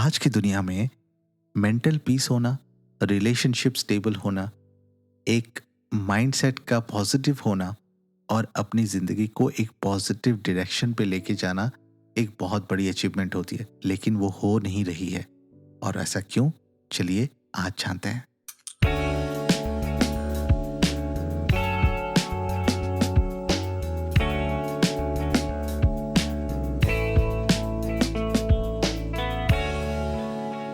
आज की दुनिया में मेंटल पीस होना, रिलेशनशिप स्टेबल होना, एक माइंडसेट का पॉजिटिव होना और अपनी ज़िंदगी को एक पॉजिटिव डायरेक्शन पे लेके जाना एक बहुत बड़ी अचीवमेंट होती है, लेकिन वो हो नहीं रही है। और ऐसा क्यों? चलिए आज जानते हैं।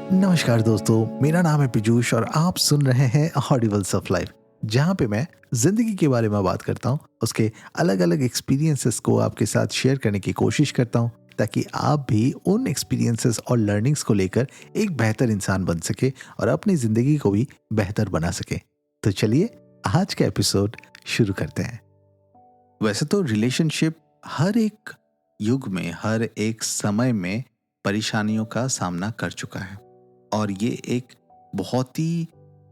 नमस्कार दोस्तों, मेरा नाम है पीयूष और आप सुन रहे हैं ऑडिबल्स ऑफ लाइफ, जहाँ पे मैं ज़िंदगी के बारे में बात करता हूँ, उसके अलग अलग एक्सपीरियंसेस को आपके साथ शेयर करने की कोशिश करता हूँ, ताकि आप भी उन एक्सपीरियंसेस और लर्निंग्स को लेकर एक बेहतर इंसान बन सके और अपनी ज़िंदगी को भी बेहतर बना सके। तो चलिए आज का एपिसोड शुरू करते हैं। वैसे तो रिलेशनशिप हर एक युग में, हर एक समय में परेशानियों का सामना कर चुका है और ये एक बहुत ही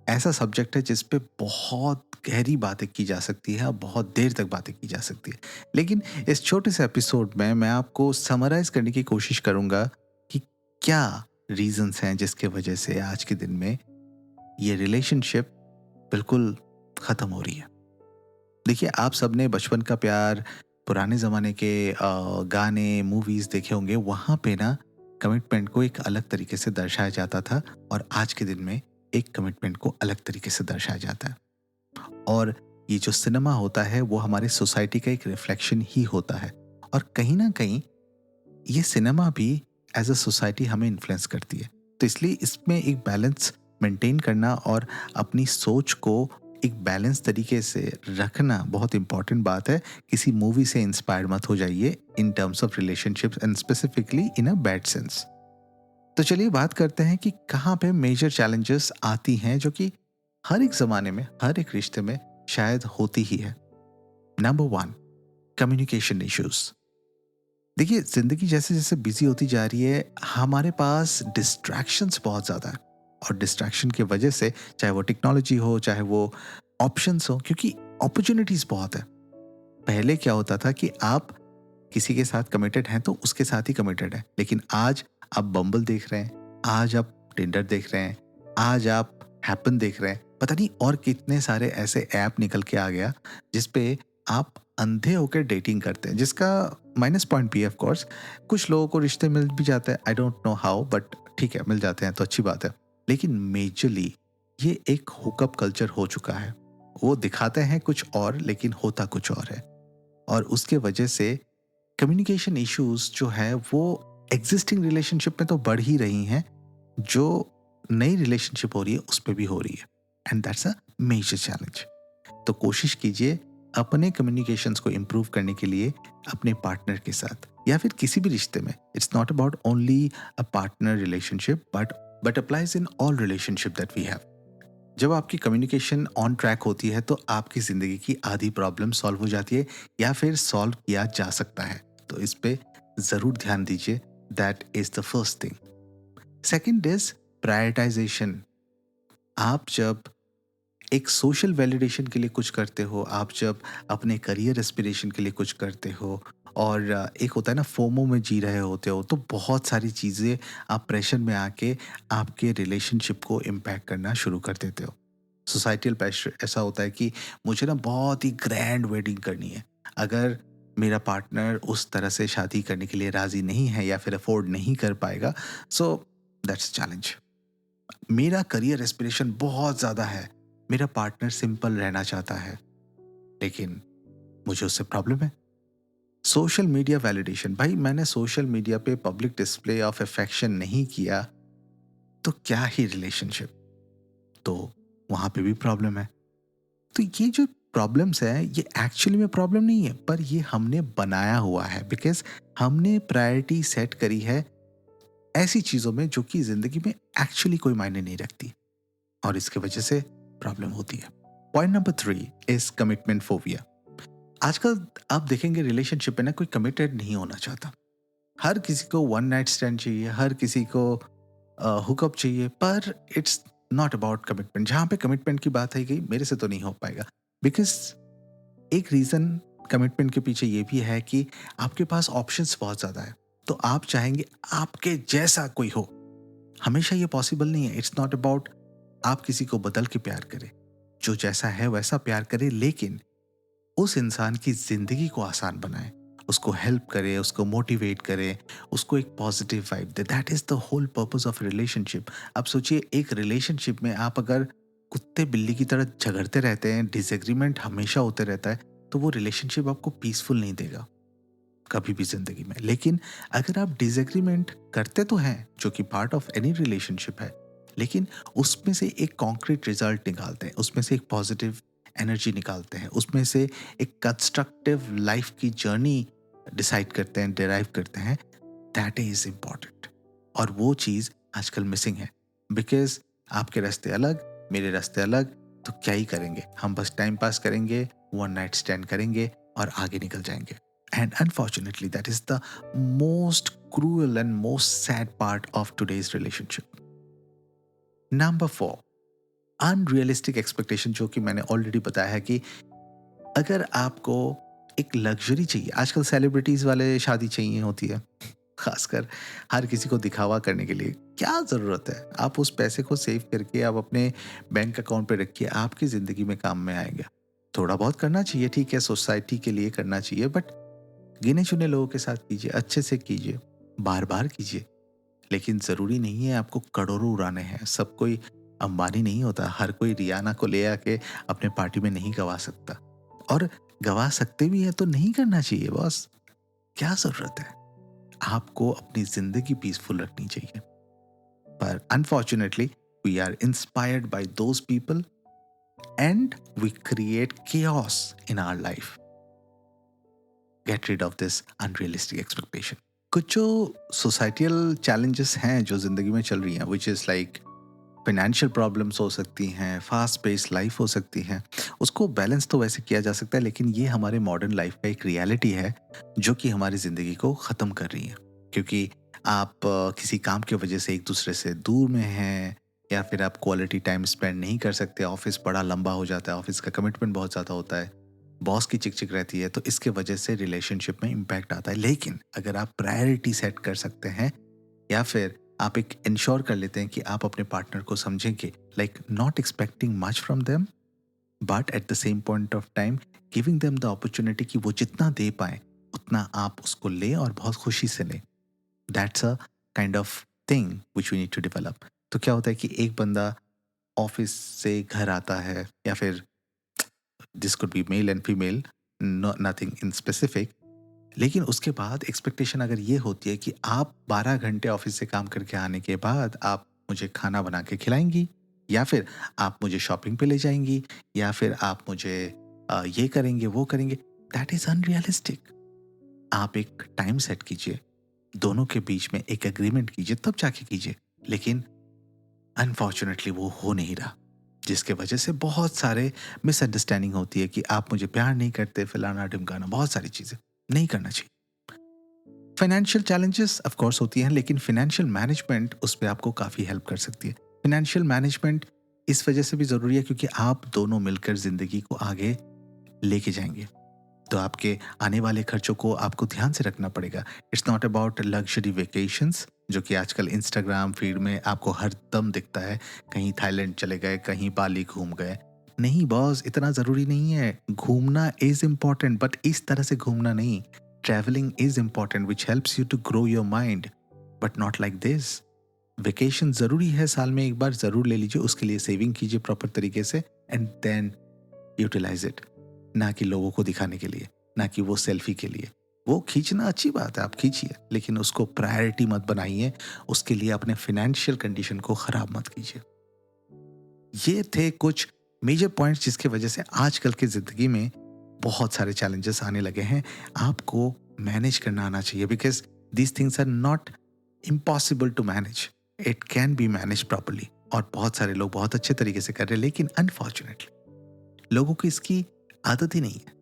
ऐसा सब्जेक्ट है जिस पे बहुत गहरी बातें की जा सकती है और बहुत देर तक बातें की जा सकती है। लेकिन इस छोटे से एपिसोड में मैं आपको समराइज करने की कोशिश करूंगा कि क्या रीजंस हैं जिसके वजह से आज के दिन में ये रिलेशनशिप बिल्कुल खत्म हो रही है। देखिए, आप सबने बचपन का प्यार, पुराने ज़माने के गाने, मूवीज़ देखे होंगे। वहाँ पे ना कमिटमेंट को एक अलग तरीके से दर्शाया जाता था और आज के दिन में एक कमिटमेंट को अलग तरीके से दर्शाया जाता है। और ये जो सिनेमा होता है वो हमारे सोसाइटी का एक रिफ्लेक्शन ही होता है और कहीं न कहीं ये सिनेमा भी एज़ अ सोसाइटी हमें इन्फ्लुएंस करती है। तो इसलिए इसमें एक बैलेंस मेंटेन करना और अपनी सोच को एक बैलेंस तरीके से रखना बहुत इंपॉर्टेंट बात है। किसी मूवी से इंस्पायर्ड मत हो जाइए in terms of relationships and specifically in a bad sense. तो चलिए बात करते हैं कि कहाँ पे मेजर चैलेंजेस आती हैं जो कि हर एक ज़माने में, हर एक रिश्ते में शायद होती ही है। Number 1, communication issues. देखिए, ज़िंदगी जैसे-जैसे बिज़ी होती जा रही है, हमारे पास डिस्ट्रैक्शंस बहुत ज़्यादा है और डिस्ट्रैक्शन की वजह से, चाहे वो टेक्नोलॉजी हो, चाहे वो ऑप्शंस हो, क्योंकि अपॉर्च्युनिटीज़ बहुत है। पहले क्या होता था कि आप किसी के साथ कमिटेड हैं, तो उसके साथ ही कमिटेड हैं। लेकिन आज आप बम्बल देख रहे हैं, आज आप टिंडर देख रहे हैं, आज आप हैपन देख रहे हैं। पता नहीं और कितने सारे ऐसे ऐप निकल के आ गया, जिस पे आप अंधे होकर डेटिंग करते हैं, जिसका माइनस पॉइंट भी है ऑफ कोर्स। कुछ लोगों को रिश्ते मिल भी जाते हैं, I don't know how, but ठीक है, मिल जाते हैं तो अच्छी बात है। लेकिन मेजरली ये एक हुकअप कल्चर हो चुका है। वो दिखाते हैं कुछ और लेकिन होता कुछ और है और उसके वजह से कम्युनिकेशन इश्यूज जो है वो एग्जिस्टिंग रिलेशनशिप में तो बढ़ ही रही हैं, जो नई रिलेशनशिप हो रही है उस पर भी हो रही है and that's a major challenge. तो कोशिश कीजिए अपने कम्युनिकेशंस को इम्प्रूव करने के लिए अपने पार्टनर के साथ या फिर किसी भी रिश्ते में। It's not about only a partner relationship but applies in all relationship that we have. जब आपकी कम्युनिकेशन ऑन ट्रैक होती है तो आपकी ज़िंदगी की आधी प्रॉब्लम सॉल्व हो जाती है या फिर सॉल्व किया जा सकता है। तो इस पे ज़रूर ध्यान दीजिए। That is the first thing. Second is prioritisation. आप जब एक सोशल वैलिडेशन के लिए कुछ करते हो, आप जब अपने करियर एस्पिरेशन के लिए कुछ करते हो और एक होता है ना फोमो में जी रहे होते हो, तो बहुत सारी चीज़ें आप प्रेशर में आके आपके रिलेशनशिप को इम्पैक्ट करना शुरू कर देते हो। सोसाइटल प्रेशर ऐसा होता है कि मुझे ना बहुत ही ग्रैंड वेडिंग करनी है। अगर मेरा पार्टनर उस तरह से शादी करने के लिए राज़ी नहीं है या फिर अफोर्ड नहीं कर पाएगा, सो दैट्स चैलेंज। मेरा करियर एस्पिरेशन बहुत ज़्यादा है, मेरा पार्टनर सिंपल रहना चाहता है, लेकिन मुझे उससे प्रॉब्लम है। सोशल मीडिया वैलिडेशन, भाई मैंने सोशल मीडिया पे पब्लिक डिस्प्ले ऑफ अफेक्शन नहीं किया तो क्या ही रिलेशनशिप, तो वहाँ पे भी प्रॉब्लम है। तो ये जो प्रॉब्लम्स है ये एक्चुअली में प्रॉब्लम नहीं है, पर ये हमने बनाया हुआ है बिकॉज हमने प्रायोरिटी सेट करी है ऐसी चीज़ों में जो कि ज़िंदगी में एक्चुअली कोई मायने नहीं रखती और इसकी वजह से प्रॉब्लम होती है। Point number 3 is commitment phobia. आजकल आप देखेंगे रिलेशनशिप में ना कोई कमिटेड नहीं होना चाहता। हर किसी को वन नाइट स्टैंड चाहिए, हर किसी को हुकअप चाहिए, पर इट्स नॉट अबाउट कमिटमेंट। जहाँ पे कमिटमेंट की बात आई गई, मेरे से तो नहीं हो पाएगा बिकॉज एक रीज़न कमिटमेंट के पीछे ये भी है कि आपके पास ऑप्शंस बहुत ज़्यादा है, तो आप चाहेंगे आपके जैसा कोई हो। हमेशा ये पॉसिबल नहीं है। इट्स नॉट अबाउट आप किसी को बदल के प्यार करें, जो जैसा है वैसा प्यार करें, लेकिन उस इंसान की ज़िंदगी को आसान बनाएं, उसको हेल्प करें, उसको मोटिवेट करें, उसको एक पॉजिटिव वाइब दें। That is the whole purpose of relationship. अब सोचिए, एक रिलेशनशिप में आप अगर कुत्ते बिल्ली की तरह झगड़ते रहते हैं, डिसएग्रीमेंट हमेशा होते रहता है, तो वो रिलेशनशिप आपको पीसफुल नहीं देगा कभी भी ज़िंदगी में। लेकिन अगर आप डिसएग्रीमेंट करते तो हैं, जो कि पार्ट ऑफ एनी रिलेशनशिप है, लेकिन उसमें से एक कॉन्क्रीट रिजल्ट निकालते हैं, उसमें से एक पॉजिटिव एनर्जी निकालते हैं, उसमें से एक कंस्ट्रक्टिव लाइफ की जर्नी डिसाइड करते हैं, डिराइव करते हैं, दैट इज इम्पॉर्टेंट। और वो चीज़ आजकल मिसिंग है, बिकॉज आपके रास्ते अलग, मेरे रास्ते अलग, तो क्या ही करेंगे हम, बस टाइम पास करेंगे, वन नाइट स्टैंड करेंगे और आगे निकल जाएंगे। And unfortunately, that is the most cruel and most sad part of today's relationship. Number 4, unrealistic expectation, जो कि मैंने ऑलरेडी बताया है कि अगर आपको एक लग्जरी चाहिए, आजकल सेलिब्रिटीज वाले शादी चाहिए होती है, खासकर हर किसी को दिखावा करने के लिए। क्या ज़रूरत है? आप उस पैसे को सेव करके आप अपने बैंक अकाउंट पे रखिए, आपकी ज़िंदगी में काम में आएगा। थोड़ा बहुत करना चाहिए, ठीक है, सोसाइटी के लिए करना चाहिए, बट गिने चुने लोगों के साथ कीजिए, अच्छे से कीजिए, बार बार कीजिए। लेकिन ज़रूरी नहीं है आपको करोड़ों उड़ाने हैं। सब कोई अंबानी नहीं होता, हर कोई रियाना को ले आके अपने पार्टी में नहीं गवा सकता, और गवा सकते भी है तो नहीं करना चाहिए बॉस। क्या ज़रूरत है? आपको अपनी ज़िंदगी पीसफुल रखनी चाहिए। पर unfortunately we are inspired by those people and we create chaos in our life. Get rid of this unrealistic expectation. कुछ जो सोसाइटियल चैलेंजेस हैं जो ज़िंदगी में चल रही हैं, which is like financial problems हो सकती हैं, फास्ट पेस लाइफ हो सकती है, उसको बैलेंस तो वैसे किया जा सकता है, लेकिन ये हमारे मॉडर्न लाइफ का एक रियलिटी है जो कि हमारी ज़िंदगी को ख़त्म कर रही है। क्योंकि आप किसी काम की वजह से एक दूसरे से दूर में हैं, या फिर आप क्वालिटी टाइम स्पेंड नहीं कर सकते, ऑफिस बड़ा लंबा हो जाता है, ऑफिस का कमिटमेंट बहुत ज़्यादा होता है, बॉस की चिक चिक रहती है, तो इसके वजह से रिलेशनशिप में इम्पैक्ट आता है। लेकिन अगर आप प्रायोरिटी सेट कर सकते हैं, या फिर आप एक इंश्योर कर लेते हैं कि आप अपने पार्टनर को समझेंगे, like not expecting much from them, but at the same point of time giving them the opportunity कि वो जितना दे पाए उतना आप उसको लें और बहुत खुशी से लें। That's a kind of thing which we need to develop. तो क्या होता है कि एक बंदा ऑफिस से घर आता है, या फिर this could be male and female, nothing in specific, लेकिन उसके बाद एक्सपेक्टेशन अगर ये होती है कि आप 12 घंटे ऑफिस से काम करके आने के बाद आप मुझे खाना बना के खिलाएंगी, या फिर आप मुझे शॉपिंग पे ले जाएंगी, या फिर आप मुझे ये करेंगे वो करेंगे, दैट इज अनरियलिस्टिक। आप एक टाइम सेट कीजिए, दोनों के बीच में एक एग्रीमेंट कीजिए, तब जाके कीजिए। लेकिन अनफॉर्चुनेटली वो हो नहीं रहा, जिसके वजह से बहुत सारे मिसअंडरस्टैंडिंग होती है कि आप मुझे प्यार नहीं करते, फलाना ढिमकाना, बहुत सारी चीज़ें नहीं करना चाहिए। फाइनेंशियल चैलेंजेस ऑफ कोर्स होती हैं, लेकिन फाइनेंशियल मैनेजमेंट उस पे आपको काफ़ी हेल्प कर सकती है। फाइनेंशियल मैनेजमेंट इस वजह से भी ज़रूरी है क्योंकि आप दोनों मिलकर ज़िंदगी को आगे लेके जाएंगे, तो आपके आने वाले खर्चों को आपको ध्यान से रखना पड़ेगा। It's not about luxury vacations, जो कि आजकल इंस्टाग्राम फीड में आपको हर दम दिखता है, कहीं थाईलैंड चले गए, कहीं बाली घूम गए। नहीं बॉस, इतना ज़रूरी नहीं है। घूमना इज़ इम्पॉर्टेंट, बट इस तरह से घूमना नहीं। Travelling is important which helps you to grow your mind, but not like this. Vacation ज़रूरी है, साल में एक बार ज़रूर ले लीजिए, उसके लिए सेविंग कीजिए प्रॉपर तरीके से, एंड देन यूटिलाइज इट। ना कि लोगों को दिखाने के लिए, ना कि वो सेल्फी के लिए। वो खींचना अच्छी बात है, आप खींचिए, लेकिन उसको प्रायोरिटी मत बनाइए, उसके लिए अपने फाइनेंशियल कंडीशन को ख़राब मत कीजिए। ये थे कुछ मेजर पॉइंट्स जिसकी वजह से आजकल की ज़िंदगी में बहुत सारे चैलेंजेस आने लगे हैं। आपको मैनेज करना आना चाहिए, because these things are not impossible to manage, it can be manage properly, और बहुत सारे लोग बहुत अच्छे तरीके से कर रहे हैं, लेकिन अनफॉर्चुनेटली लोगों को इसकी आदत ही नहीं है।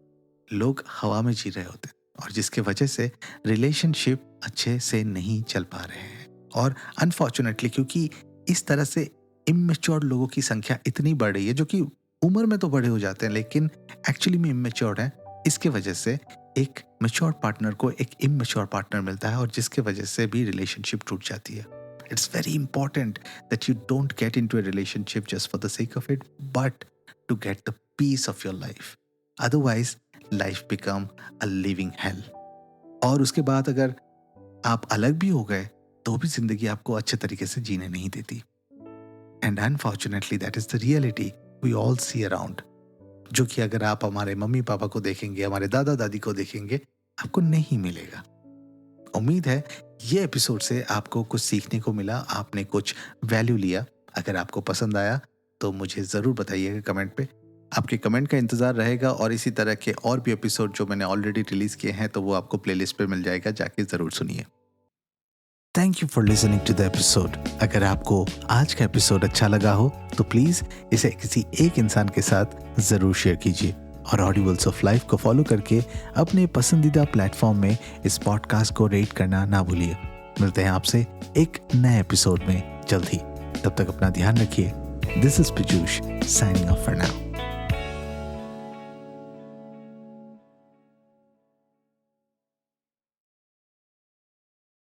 लोग हवा में जी रहे होते हैं, और जिसके वजह से रिलेशनशिप अच्छे से नहीं चल पा रहे हैं। और अनफॉर्चुनेटली क्योंकि इस तरह से इमेच्योर लोगों की संख्या इतनी बढ़ रही है, जो कि उम्र में तो बड़े हो जाते हैं लेकिन एक्चुअली में इमेच्योर हैं, इसके वजह से एक मैच्योर पार्टनर को एक इमेच्योर पार्टनर मिलता है, और जिसके वजह से भी रिलेशनशिप टूट जाती है। It's very important that you don't get into a relationship just for the sake of it, but to get the peace of your life. Otherwise, life become a living hell. और उसके बाद अगर आप अलग भी हो गए तो भी जिंदगी आपको अच्छे तरीके से जीने नहीं देती. And unfortunately that is the reality we all see around, जो कि अगर आप हमारे मम्मी पापा को देखेंगे, हमारे दादा दादी को देखेंगे, आपको नहीं मिलेगा. उम्मीद है ये एपिसोड से आपको कुछ सीखने को मिला, आपने कुछ वैल्यू लिया. अगर आपको पसंद आया तो मुझे ज़रूर बताइएगा कमेंट पे. आपके कमेंट का इंतज़ार रहेगा और इसी तरह के और भी एपिसोड जो मैंने ऑलरेडी रिलीज़ किए हैं तो वो आपको प्लेलिस्ट पे मिल जाएगा, जाके ज़रूर सुनिए. Thank you for listening to the episode. अगर आपको आज का एपिसोड अच्छा लगा हो तो प्लीज़ इसे किसी एक इंसान के साथ ज़रूर शेयर कीजिए और ऑडिबल्स ऑफ लाइफ को फॉलो करके अपने पसंदीदा प्लेटफॉर्म में इस पॉडकास्ट को रेट करना ना भूलिए. मिलते हैं आपसे एक नए एपिसोड में जल्द ही. तब तक अपना ध्यान रखिए. This is Piyush signing off for now.